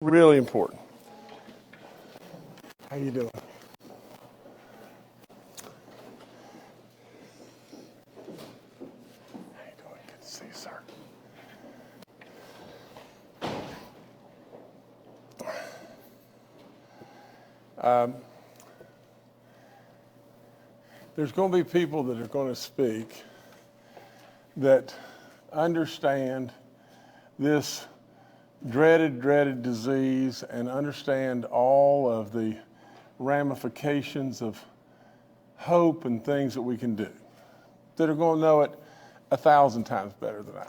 Really important. How you doing? How you doing? Good to see you, sir. There's going to be people that are going to speak that understand this dreaded disease and understand all of the ramifications of hope and things that we can do, that are going to know it 1,000 times better than I.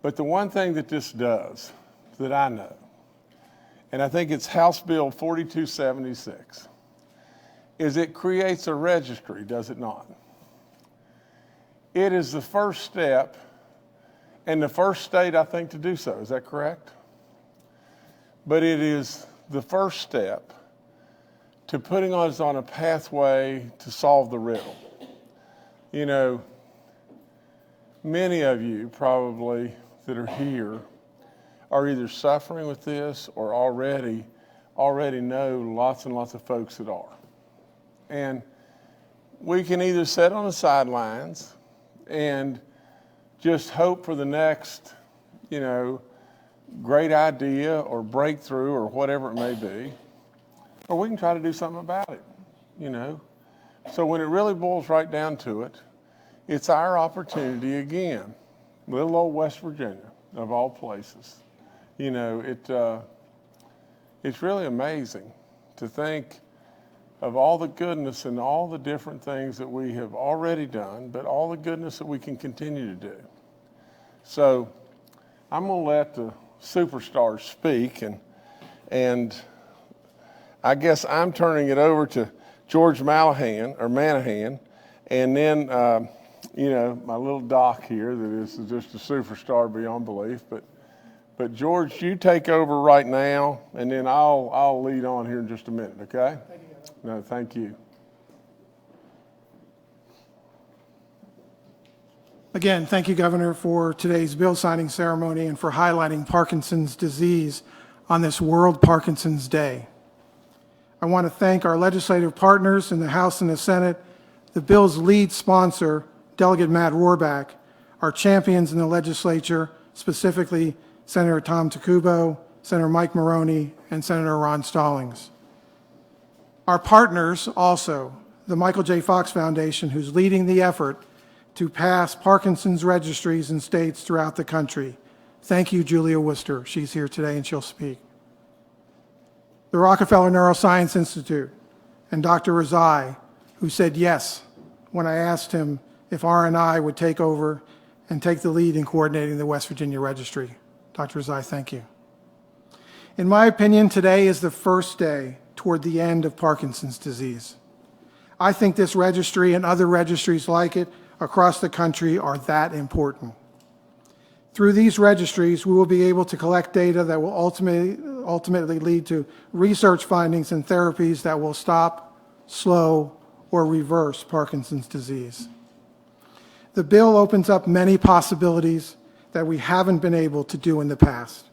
But the one thing that this does, that I know, and I think it's House Bill 4276, is it creates a registry, does it not? It is the first step, and the first state, I think, to do so. Is that correct? But it is the first step to putting us on a pathway to solve the riddle. You know, many of you probably that are here are either suffering with this or already know lots and lots of folks that are. And we can either sit on the sidelines and just hope for the next, great idea or breakthrough or whatever it may be, or we can try to do something about it, So when it really boils right down to it, it's our opportunity again, little old West Virginia, of all places. It's really amazing to think of all the goodness and all the different things that we have already done, but all the goodness that we can continue to do. So I'm going to let the superstars speak, and I guess I'm turning it over to George Manahan, and then, my little doc here that is just a superstar beyond belief, but George, you take over right now, and then I'll lead on here in just a minute, okay? Thank you. No, thank you. Again, thank you, Governor, for today's bill signing ceremony and for highlighting Parkinson's disease on this World Parkinson's Day. I want to thank our legislative partners in the House and the Senate, the bill's lead sponsor, Delegate Matt Rohrback, our champions in the legislature, specifically Senator Tom Takubo, Senator Mike Maroney, and Senator Ron Stallings. Our partners also, the Michael J. Fox Foundation, who's leading the effort to pass Parkinson's registries in states throughout the country. Thank you, Julia Worcester. She's here today and she'll speak. The Rockefeller Neuroscience Institute and Dr. Rezai, who said yes when I asked him if R&I would take over and take the lead in coordinating the West Virginia registry. Dr. Rezai, thank you. In my opinion, today is the first day toward the end of Parkinson's disease. I think this registry and other registries like it across the country are that important. Through these registries, we will be able to collect data that will ultimately lead to research findings and therapies that will stop, slow, or reverse Parkinson's disease. The bill opens up many possibilities that we haven't been able to do in the past.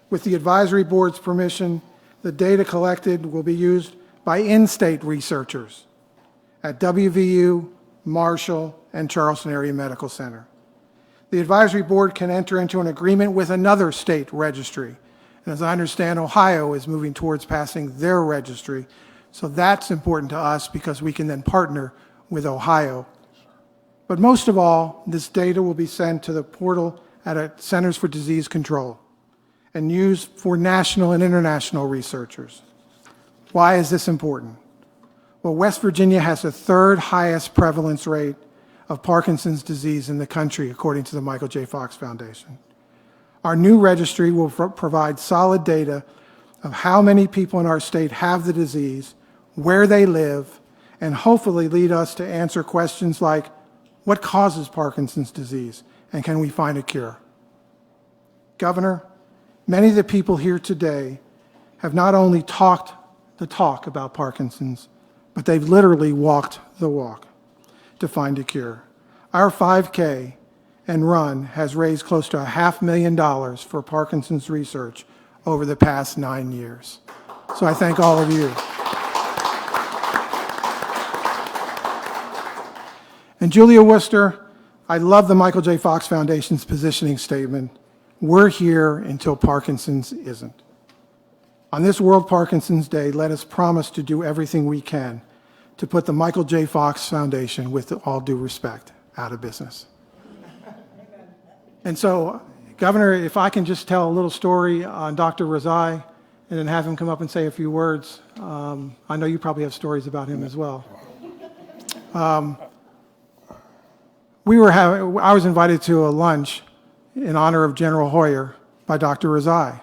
With the advisory board's permission, the data collected will be used by in-state researchers at WVU, Marshall, and Charleston Area Medical Center. The advisory board can enter into an agreement with another state registry. And as I understand, Ohio is moving towards passing their registry. So that's important to us because we can then partner with Ohio. But most of all, this data will be sent to the portal at Centers for Disease Control and used for national and international researchers. Why is this important? Well, West Virginia has the third highest prevalence rate of Parkinson's disease in the country, according to the Michael J. Fox Foundation. Our new registry will provide solid data of how many people in our state have the disease, where they live, and hopefully lead us to answer questions like, what causes Parkinson's disease, and can we find a cure? Governor, many of the people here today have not only talked the talk about Parkinson's, but they've literally walked the walk to find a cure. Our 5K and run has raised close to $500,000 for Parkinson's research over the past 9 years. So I thank all of you. And Julia Worcester, I love the Michael J. Fox Foundation's positioning statement. We're here until Parkinson's isn't. On this World Parkinson's Day, let us promise to do everything we can to put the Michael J. Fox Foundation, with all due respect, out of business. And so, Governor, if I can just tell a little story on Dr. Razai and then have him come up and say a few words. I know you probably have stories about him as well. I was invited to a lunch in honor of General Hoyer by Dr. Razai.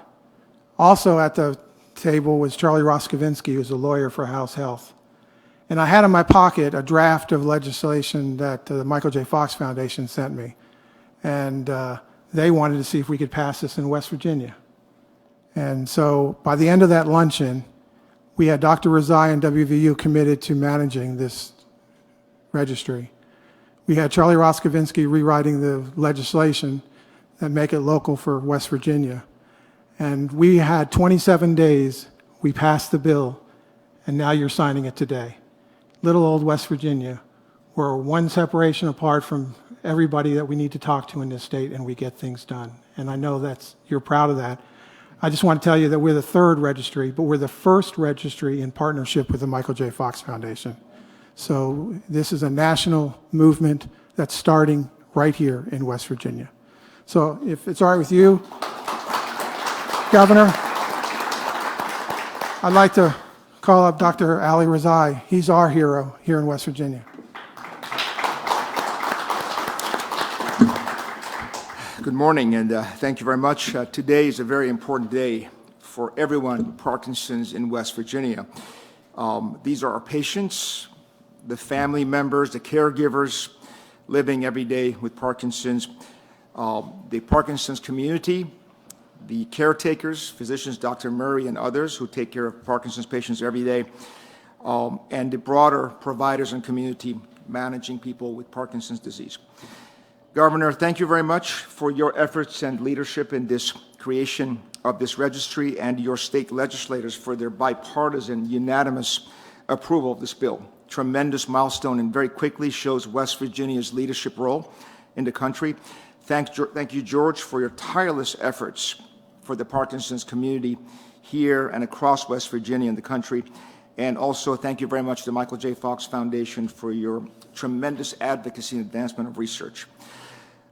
Also at the table was Charlie Roskovinsky, who's a lawyer for House Health. And I had in my pocket a draft of legislation that the Michael J. Fox Foundation sent me. And they wanted to see if we could pass this in West Virginia. And so by the end of that luncheon, we had Dr. Razai and WVU committed to managing this registry. We had Charlie Roskovinsky rewriting the legislation that make it local for West Virginia. And we had 27 days, we passed the bill, and now you're signing it today. Little old West Virginia, we're one separation apart from everybody that we need to talk to in this state, and we get things done. And I know you're proud of that. I just want to tell you that we're the third registry, but we're the first registry in partnership with the Michael J. Fox Foundation. So this is a national movement that's starting right here in West Virginia. So if it's all right with you, Governor, I'd like to call up Dr. Ali Razai. He's our hero here in West Virginia. Good morning, and thank you very much. Today is a very important day for everyone with Parkinson's in West Virginia. These are our patients, the family members, the caregivers living every day with Parkinson's, the Parkinson's community, the caretakers, physicians, Dr. Murray and others who take care of Parkinson's patients every day, and the broader providers and community managing people with Parkinson's disease. Governor, thank you very much for your efforts and leadership in this creation of this registry, and your state legislators for their bipartisan, unanimous approval of this bill. Tremendous milestone, and very quickly shows West Virginia's leadership role in the country. Thank you, George, for your tireless efforts for the Parkinson's community here and across West Virginia and the country. And also thank you very much to the Michael J. Fox Foundation for your tremendous advocacy and advancement of research.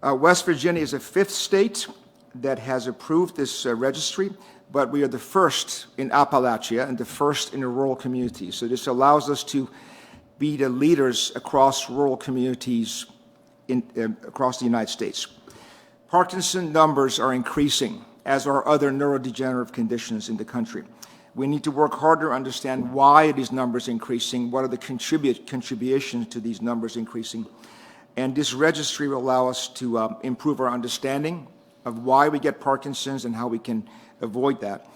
West Virginia is the fifth state that has approved this registry, but we are the first in Appalachia and the first in the rural communities. So this allows us to be the leaders across rural communities across the United States. Parkinson numbers are increasing, as are other neurodegenerative conditions in the country. We need to work harder to understand why are these numbers increasing, what are the contributions to these numbers increasing. And this registry will allow us to improve our understanding of why we get Parkinson's and how we can avoid that.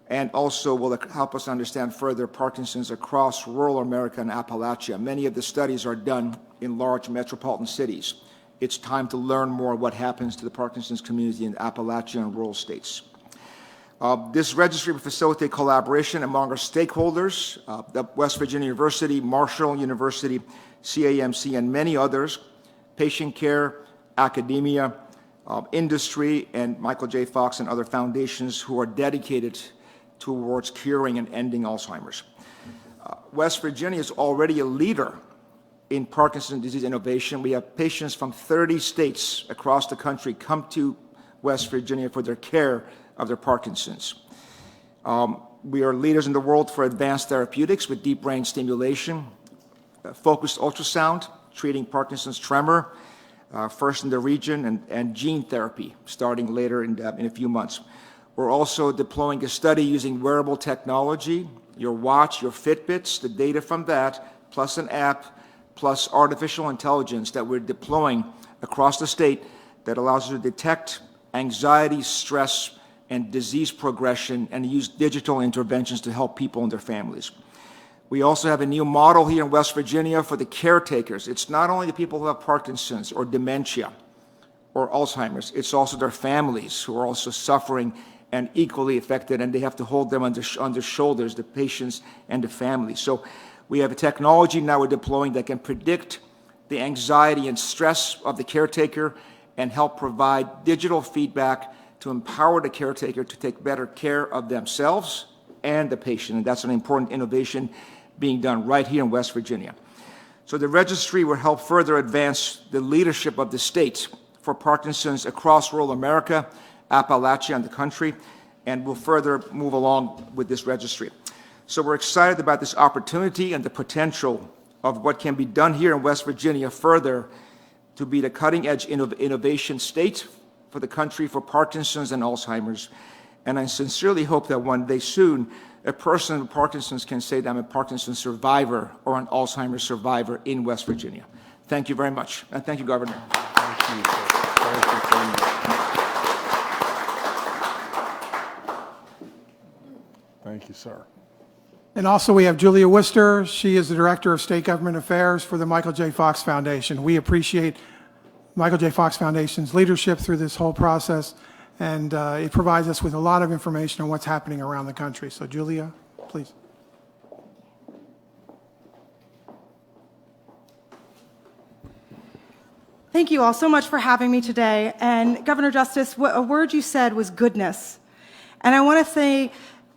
And also will help us understand further Parkinson's across rural America and Appalachia. Many of the studies are done in large metropolitan cities. It's time to learn more what happens to the Parkinson's community in Appalachia and rural states. This registry will facilitate collaboration among our stakeholders, the West Virginia University, Marshall University, CAMC, and many others, patient care, academia, industry, and Michael J. Fox and other foundations who are dedicated towards curing and ending Alzheimer's. West Virginia is already a leader in Parkinson's disease innovation. We have patients from 30 states across the country come to West Virginia for their care of their Parkinson's. We are leaders in the world for advanced therapeutics with deep brain stimulation, focused ultrasound, treating Parkinson's tremor, first in the region, and gene therapy, starting later in a few months. We're also deploying a study using wearable technology, your watch, your Fitbits, the data from that, plus an app, plus artificial intelligence that we're deploying across the state that allows us to detect anxiety, stress, and disease progression, and use digital interventions to help people and their families. We also have a new model here in West Virginia for the caretakers. It's not only the people who have Parkinson's or dementia or Alzheimer's, it's also their families who are also suffering and equally affected, and they have to hold them on their shoulders, the patients and the families. So we have a technology now we're deploying that can predict the anxiety and stress of the caretaker and help provide digital feedback to empower the caretaker to take better care of themselves and the patient. And that's an important innovation being done right here in West Virginia. So the registry will help further advance the leadership of the state for Parkinson's across rural America, Appalachia, and the country, and will further move along with this registry. So we're excited about this opportunity and the potential of what can be done here in West Virginia further to be the cutting-edge innovation state for the country for Parkinson's and Alzheimer's. And I sincerely hope that one day soon, a person with Parkinson's can say that I'm a Parkinson's survivor or an Alzheimer's survivor in West Virginia. Thank you very much, and thank you, Governor. Thank you, sir. Thank you so much. Thank you, sir. And also we have Julia Worcester. She is the Director of State Government Affairs for the Michael J. Fox Foundation. We appreciate Michael J. Fox Foundation's leadership through this whole process, and it provides us with a lot of information on what's happening around the country. So Julia, please. Thank you all so much for having me today. And Governor Justice, a word you said was goodness. And I want to say,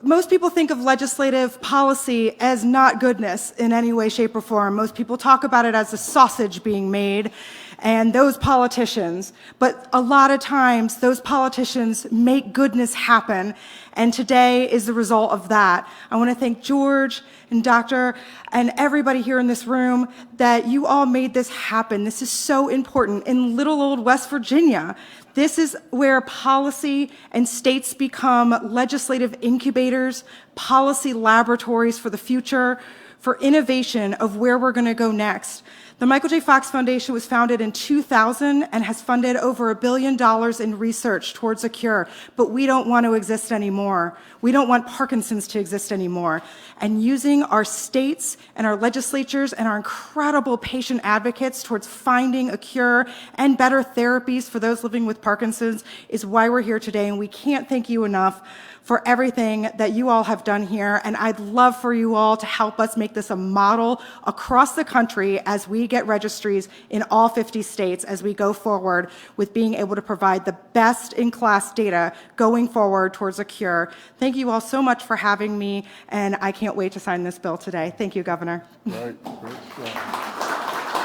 most people think of legislative policy as not goodness in any way, shape, or form. Most people talk about it as a sausage being made and those politicians. But a lot of times, those politicians make goodness happen. And today is the result of that. I want to thank George and Dr. and everybody here in this room that you all made this happen. This is so important. In little old West Virginia, this is where policy and states become legislative incubators, policy laboratories for the future, for innovation of where we're going to go next. The Michael J. Fox Foundation was founded in 2000 and has funded over $1 billion in research towards a cure, but we don't want to exist anymore. We don't want Parkinson's to exist anymore. And using our states and our legislatures and our incredible patient advocates towards finding a cure and better therapies for those living with Parkinson's is why we're here today, and we can't thank you enough for everything that you all have done here, and I'd love for you all to help us make this a model across the country as we get registries in all 50 states as we go forward with being able to provide the best-in-class data going forward towards a cure. Thank you all so much for having me, and I can't wait to sign this bill today. Thank you, Governor. Great stuff.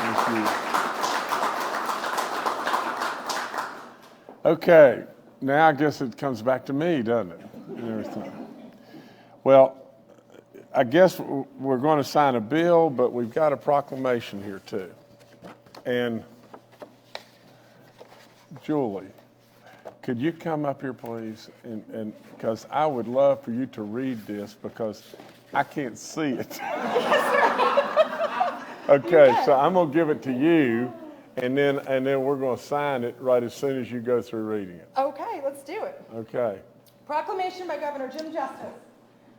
Thank you. Okay, now I guess it comes back to me, doesn't it? And everything. Well, I guess we're going to sign a bill, but we've got a proclamation here too. And Julie, could you come up here, please? And because I would love for you to read this because I can't see it. Okay, so I'm going to give it to you, and then we're going to sign it right as soon as you go through reading it. Okay, let's do it. Okay. Proclamation by Governor Jim Justice.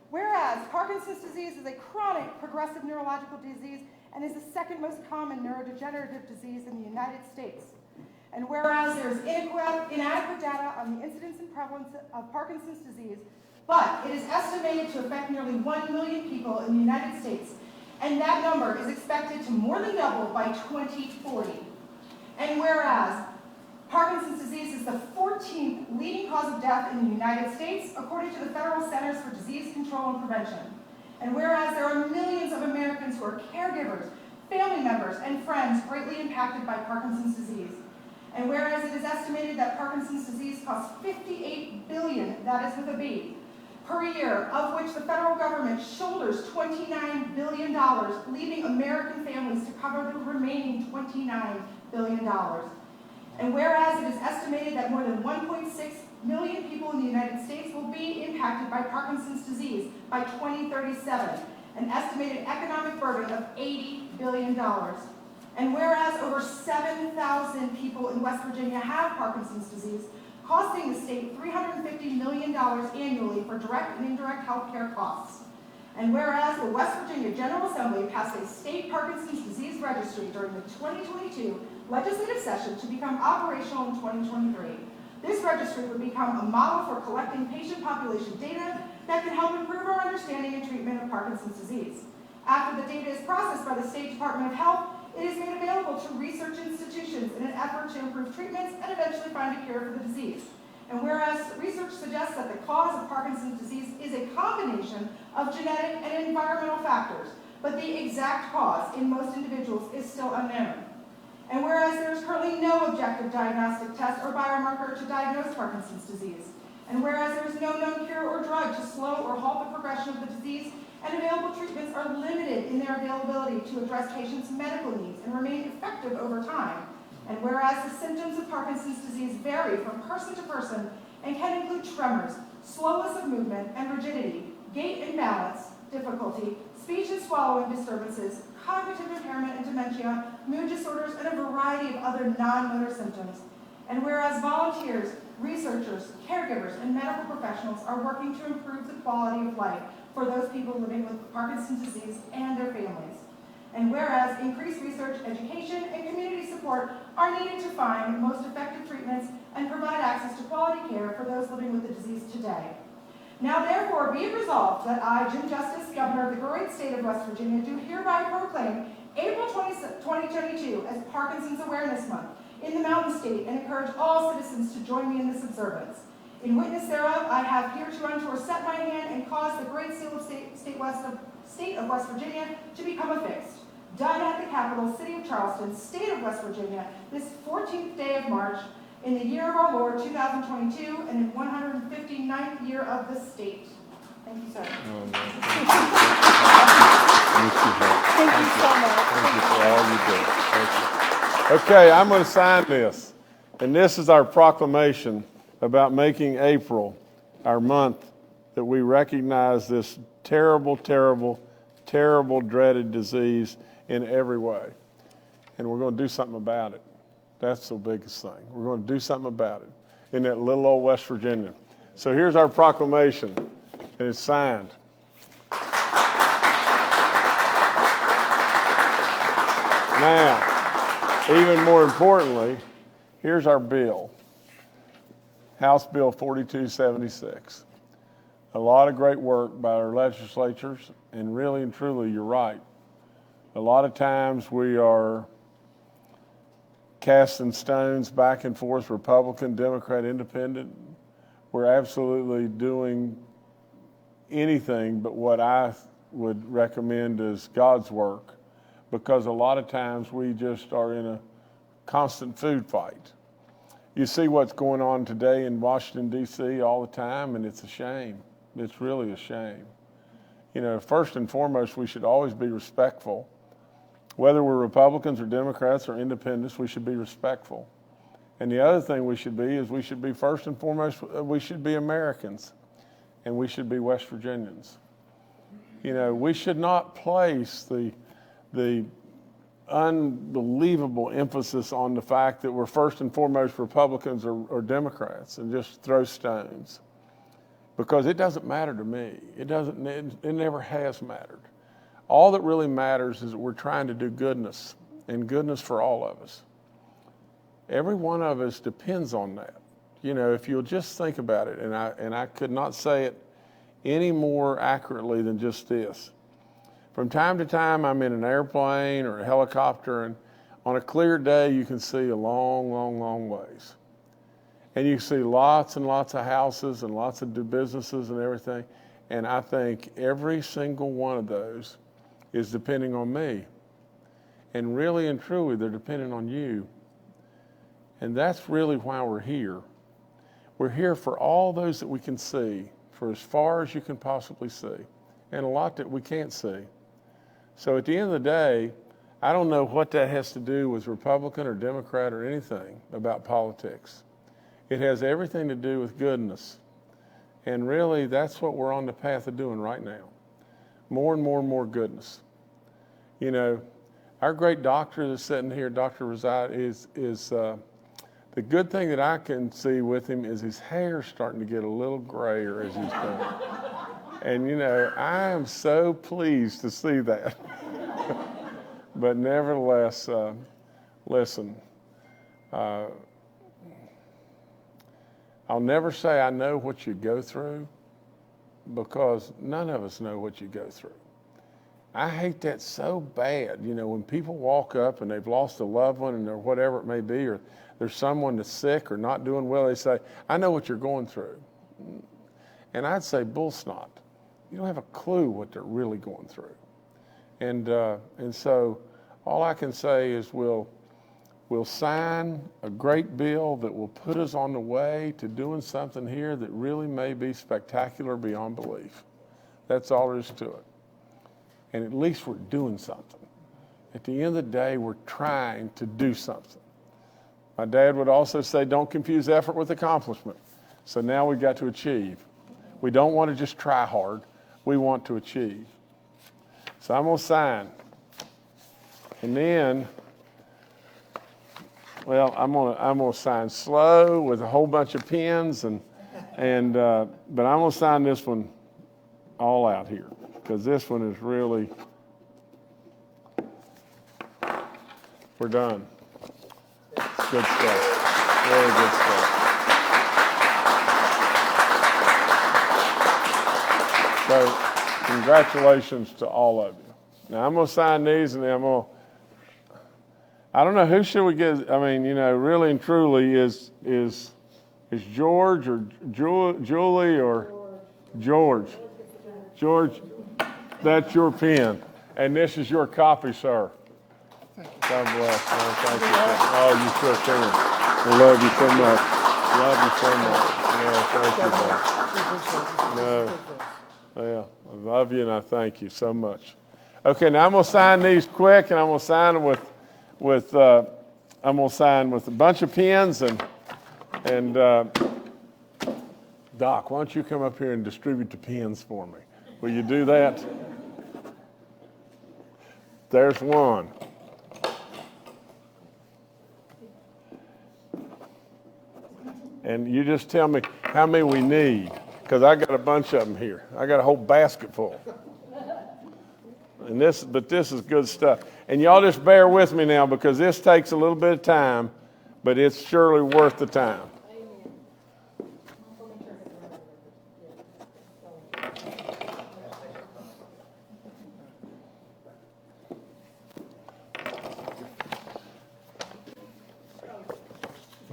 Whereas Parkinson's disease is a chronic progressive neurological disease and is the second most common neurodegenerative disease in the United States. And whereas there is inadequate data on the incidence and prevalence of Parkinson's disease, but it is estimated to affect nearly 1 million people in the United States, and that number is expected to more than double by 2040. And whereas Parkinson's disease is the 14th leading cause of death in the United States, according to the Federal Centers for Disease Control and Prevention. And whereas there are millions of Americans who are caregivers, family members, and friends greatly impacted by Parkinson's disease. And whereas it is estimated that Parkinson's disease costs $58 billion, that is with a B, per year, of which the federal government shoulders $29 billion, leaving American families to cover the remaining $29 billion. And whereas it is estimated that more than 1.6 million people in the United States will be impacted by Parkinson's disease by 2037, an estimated economic burden of $80 billion. And whereas over 7,000 people in West Virginia have Parkinson's disease, costing the state $350 million annually for direct and indirect health care costs. And whereas the West Virginia General Assembly passed a state Parkinson's disease registry during the 2022 legislative session to become operational in 2023, This registry would become a model for collecting patient population data that can help improve our understanding and treatment of Parkinson's disease. After the data is processed by the State Department of Health, it is made available to research institutions in an effort to improve treatments and eventually find a cure for the disease. And whereas research suggests that the cause of Parkinson's disease is a combination of genetic and environmental factors, but the exact cause in most individuals is still unknown. And whereas there is currently no objective diagnostic test or biomarker to diagnose Parkinson's disease, and whereas there is no known cure or drug to slow or halt the progression of the disease, and available treatments are limited in their availability to address patients' medical needs and remain effective over time, and whereas the symptoms of Parkinson's disease vary from person to person and can include tremors, slowness of movement and rigidity, gait imbalance, difficulty, speech and swallowing disturbances, cognitive impairment and dementia, mood disorders, and a variety of other non-motor symptoms. And whereas volunteers, researchers, caregivers, and medical professionals are working to improve the quality of life for those people living with Parkinson's disease and their families. And whereas increased research, education, and community support are needed to find most effective treatments and provide access to quality care for those living with the disease today. Now therefore be it resolved that I, Jim Justice, Governor of the great state of West Virginia, do hereby proclaim April 2022 as Parkinson's Awareness Month in the Mountain State and encourage all citizens to join me in this observance. In witness thereof, I have hereunto set my hand and caused the great seal of state of West Virginia to become affixed. Done at the capital city of Charleston, state of West Virginia, this 14th day of March, in the year of our Lord, 2022, and in 159th year of the state. Thank you, sir. Thank Thank you so much. Thank you for all you do. Thank you. Okay, I'm going to sign this. And this is our proclamation about making April our month that we recognize this terrible, terrible, terrible, dreaded disease in every way. And we're going to do something about it. That's the biggest thing. We're going to do something about it in that little old West Virginia. So here's our proclamation, and it's signed. Now, even more importantly, here's our bill, House Bill 4276. A lot of great work by our legislatures, and really and truly, you're right. A lot of times we are casting stones back and forth, Republican, Democrat, Independent. We're absolutely doing anything but what I would recommend is God's work, because a lot of times we just are in a constant food fight. You see what's going on today in Washington, D.C. all the time, and it's a shame. It's really a shame. You know, first and foremost, we should always be respectful. Whether we're Republicans or Democrats or Independents, we should be respectful. And the other thing we should be is we should be, first and foremost, we should be Americans, and we should be West Virginians. You know, we should not place the unbelievable emphasis on the fact that we're first and foremost Republicans or Democrats and just throw stones, because it doesn't matter to me. It never has mattered. All that really matters is that we're trying to do goodness, and goodness for all of us. Every one of us depends on that. You know, if you'll just think about it, and I could not say it any more accurately than just this. From time to time, I'm in an airplane or a helicopter, and on a clear day, you can see a long, long, long ways. And you can see lots and lots of houses and lots of businesses and everything. And I think every single one of those is depending on me. And really and truly, they're dependent on you. And that's really why we're here. We're here for all those that we can see, for as far as you can possibly see, and a lot that we can't see. So at the end of the day, I don't know what that has to do with Republican or Democrat or anything about politics. It has everything to do with goodness. And really, that's what we're on the path of doing right now. More and more and more goodness. You know, our great doctor that's sitting here, Dr. Reside, is the good thing that I can see with him is his hair's starting to get a little grayer as he's going. And, you know, I am so pleased to see that. But nevertheless, listen, I'll never say I know what you go through, because none of us know what you go through. I hate that so bad. You know, when people walk up and they've lost a loved one or whatever it may be, or there's someone that's sick or not doing well, they say, I know what you're going through. And I'd say, bull snot. You don't have a clue what they're really going through. And so all I can say is we'll sign a great bill that will put us on the way to doing something here that really may be spectacular beyond belief. That's all there is to it. And at least we're doing something. At the end of the day, we're trying to do something. My dad would also say, don't confuse effort with accomplishment. So now we've got to achieve. We don't want to just try hard. We want to achieve. So I'm going to sign. And then, well, I'm going to sign slow with a whole bunch of pens, but I'm going to sign this one all out here, because this one is really, we're done. It's good stuff. Very good stuff. So congratulations to all of you. Now I'm going to sign these, and then I don't know, who should we get? I mean, you know, really and truly, is George or Julie or George? George, that's your pen, and this is your copy, sir. God bless. Oh, thank you. Oh, you sure can. I love you so much. Love you so much. No, thank you, man. No, yeah, I love you, and I thank you so much. Okay, now I'm going to sign these quick, and I'm going to sign them with a bunch of pens, and Doc, why don't you come up here and distribute the pens for me? Will you do that? There's one. And you just tell me how many we need, because I got a bunch of them here. I got a whole basket full. But this is good stuff. And y'all just bear with me now, because this takes a little bit of time, but it's surely worth the time.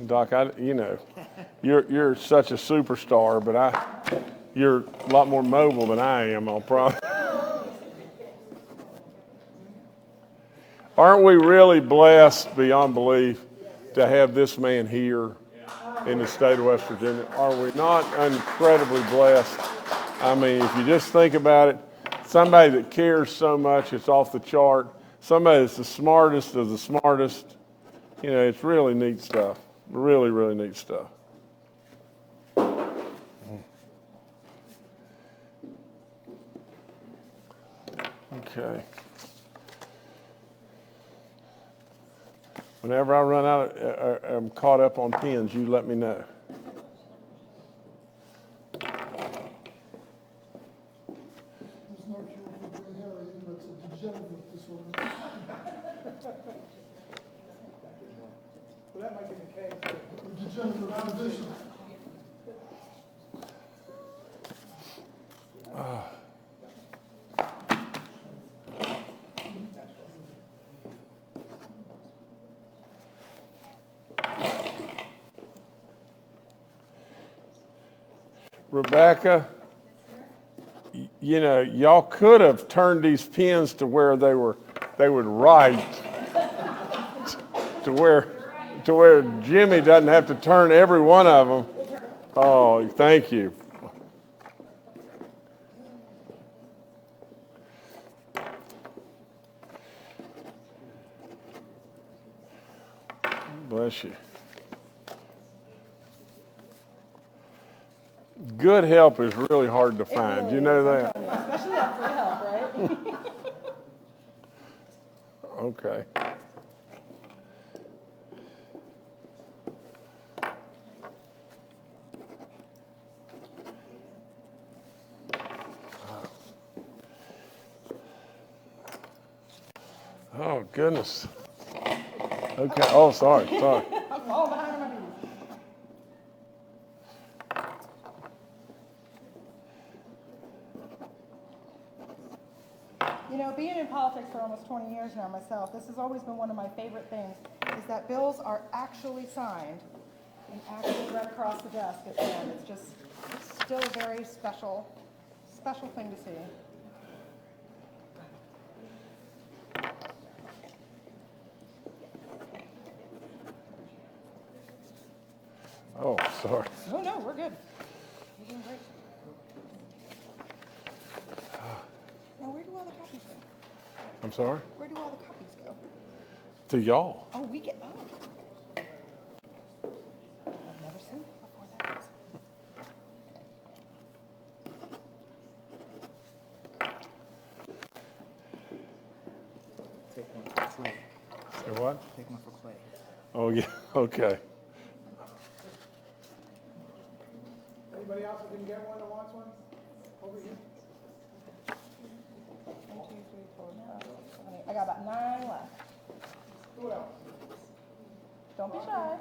Doc, you know, you're such a superstar, but you're a lot more mobile than I am, I'll probably. Aren't we really blessed beyond belief to have this man here in the state of West Virginia? Are we not incredibly blessed? I mean, if you just think about it, somebody that cares so much, it's off the chart. Somebody that's the smartest of the smartest. You know, it's really neat stuff. Really, really neat stuff. Okay. Whenever I run out, I'm caught up on pens, you let me know. Rebecca, you know, y'all could have turned these pens to where they would write, to where Jimmy doesn't have to turn every one of them. Oh, thank you. Bless you. Good help is really hard to find. You know that? Especially that free help, right? Okay. Oh, goodness. Okay. Oh, sorry. I'm all behind my You know, being in politics for almost 20 years now myself, this has always been one of my favorite things, is that bills are actually signed and actually read across the desk at the end. It's still a very special thing to see. Oh, sorry. Oh, no, we're good. We're doing great. Now, where do all the copies go? I'm sorry? Where do all the copies go? To y'all. Oh, we get, I've never seen it before that. Take one for Clay. Say what? Take one for Clay. Oh, yeah, okay. Anybody else who can get one that wants one? Over here. 1, 2, 3, 4, 5, 6, 7, 8. I got about 9 left. Who else? Don't be shy.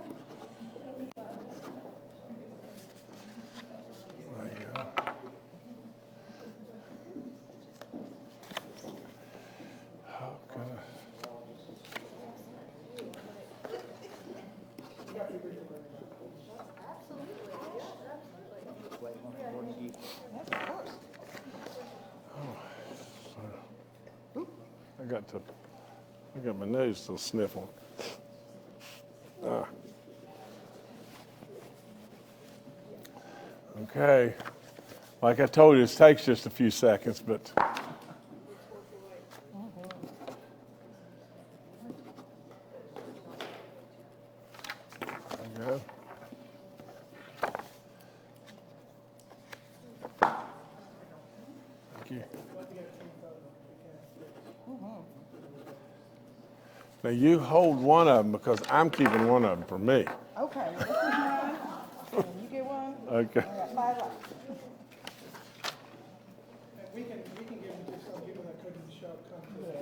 There you go. Oh, goodness. Clay, one for Gordon. Yes, of course. I got my nose still sniffling. Ah. Okay. Like I told you, this takes just a few seconds, but. There you go. Thank you. Now you hold one of them because I'm keeping one of them for me. Okay, this is mine. And you get one. Okay. I got 5 left. And we can give them to some people that couldn't show come to Yeah.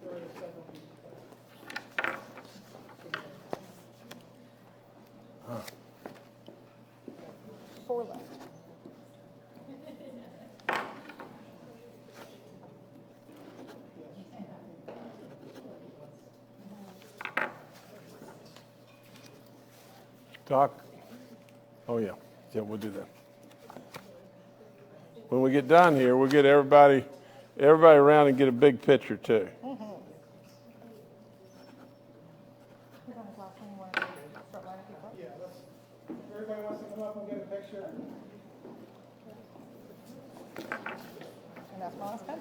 There are several people. 4 left. Doc? Oh, yeah. Yeah, we'll do that. When we get done here, we'll get everybody around and get a big picture, too. Who's on his last name? Want to start lining people up? Yeah, everybody wants to come up and get a picture. And that's my last pen.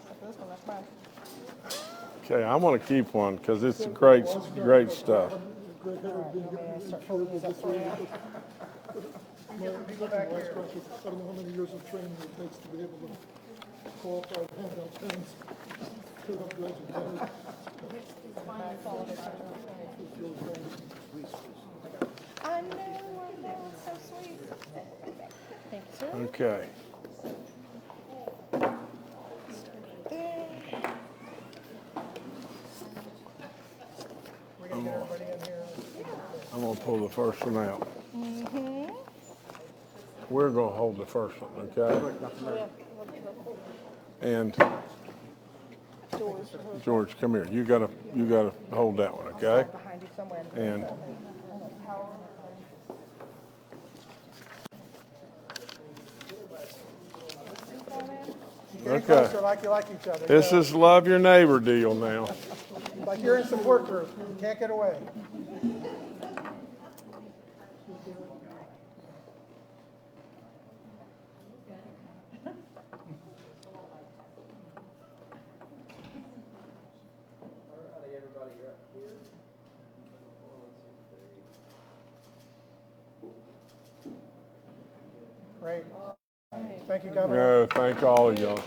Except for this one, that's mine. Okay, I want to keep one because it's great stuff. All right, you want me to start folding these up for you? People back here. I don't know how many years of training it takes to be able to qualify to hand out pens. Could have graduated. I know, it's so sweet. Thank you, sir. Okay. There. We're going to get everybody in here. I'm going to pull the first one out. We're going to hold the first one, okay? And George, come here. You gotta hold that one, okay? Behind you somewhere. And okay, Like you like each other. this is love your neighbor deal now. Like you're in support group. You can't get away. Great. Thank you, Governor. No, thank all of y'all.